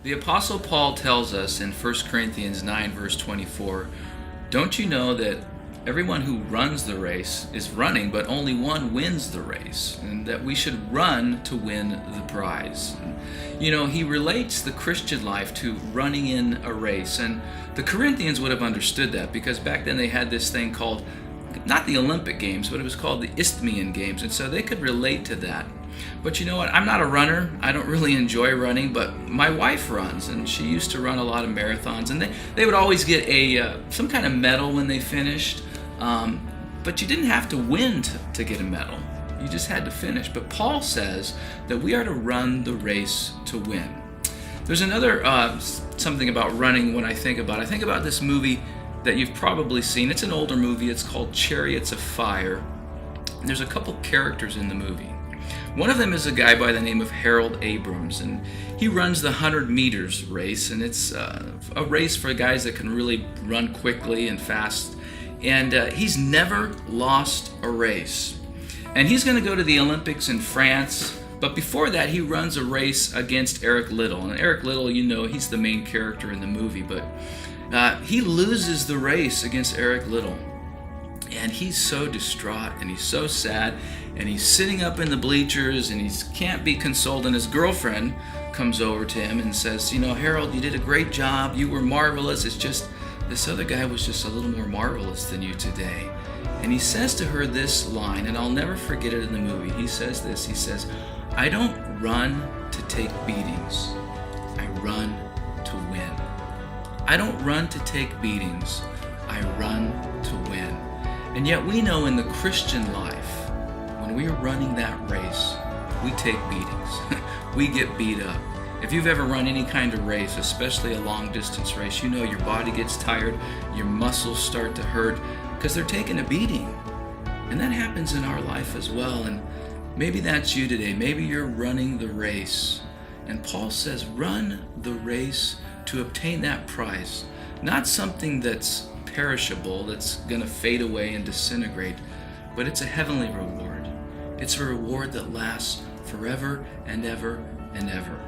The Apostle Paul tells us in 1 Corinthians 9, verse 24, "Don't you know that everyone who runs the race is running, but only one wins the race, and that we should run to win the prize?" He relates the Christian life to running in a race, and the Corinthians would have understood that because back then they had this thing called, not the Olympic Games, but it was called the Isthmian Games, and so they could relate to that. But you know what? I'm not a runner. I don't really enjoy running, but my wife runs, and she used to run a lot of marathons, and they would always get some kind of medal when they finished. But you didn't have to win to get a medal. You just had to finish. But Paul says that we are to run the race to win. There's another something about running when I think about this movie that you've probably seen. It's an older movie. It's called Chariots of Fire. And there's a couple characters in the movie. One of them is a guy by the name of Harold Abrams, and he runs the 100 meters race, and it's a race for guys that can really run quickly and fast. And he's never lost a race. And he's going to go to the Olympics in France, but before that he runs a race against Eric Liddell. And Eric Liddell, he's the main character in the movie, but he loses the race against Eric Liddell. And he's so distraught and he's so sad, and he's sitting up in the bleachers and he can't be consoled, and his girlfriend comes over to him and says, "Harold, you did a great job, you were marvelous, it's just this other guy was just a little more marvelous than you today." And he says to her this line, and I'll never forget it in the movie. He says this, he says, "I don't run to take beatings, I run to win." I don't run to take beatings, I run to win. And yet we know in the Christian life, when we are running that race, we take beatings. We get beat up. If you've ever run any kind of race, especially a long distance race, your body gets tired, your muscles start to hurt because they're taking a beating. And that happens in our life as well. And maybe that's you today. Maybe you're running the race. And Paul says, run the race to obtain that prize. Not something that's perishable, that's going to fade away and disintegrate, but it's a heavenly reward. It's a reward that lasts forever and ever and ever.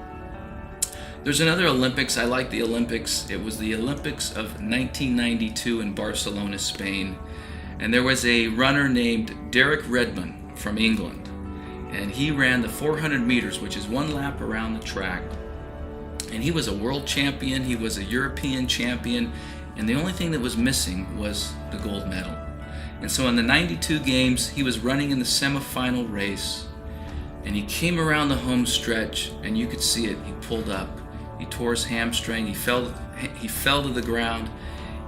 There's another Olympics. I like the Olympics. It was the Olympics of 1992 in Barcelona, Spain. And there was a runner named Derek Redmond from England. And he ran the 400 meters, which is one lap around the track. And he was a world champion. He was a European champion. And the only thing that was missing was the gold medal. And so in the 92 games, he was running in the semifinal race. And he came around the home stretch, and you could see it. He pulled up. He tore his hamstring. He fell to the ground,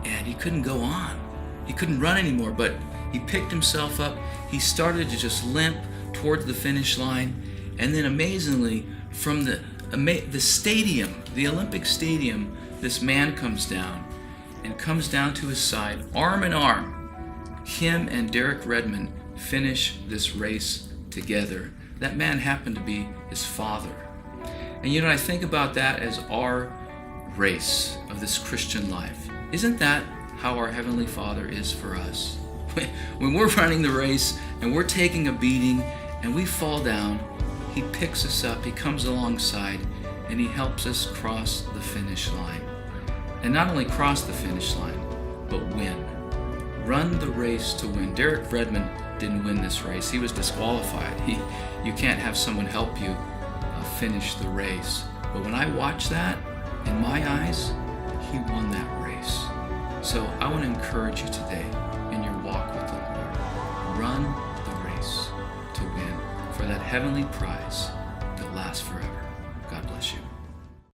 and he couldn't go on. He couldn't run anymore, but he picked himself up. He started to just limp towards the finish line. And then amazingly, from the stadium, the Olympic stadium, this man comes down to his side, arm in arm. Him and Derek Redmond finish this race together. That man happened to be his father. And I think about that as our race of this Christian life. Isn't that how our Heavenly Father is for us? When we're running the race and we're taking a beating and we fall down, He picks us up, He comes alongside, and He helps us cross the finish line. And not only cross the finish line, but win. Run the race to win. Derek Redmond didn't win this race. He was disqualified. You can't have someone help you finish the race. But when I watch that, in my eyes, he won that race. So I want to encourage you today in your walk with the Lord. Run the race to win for that heavenly prize that lasts forever. God bless you.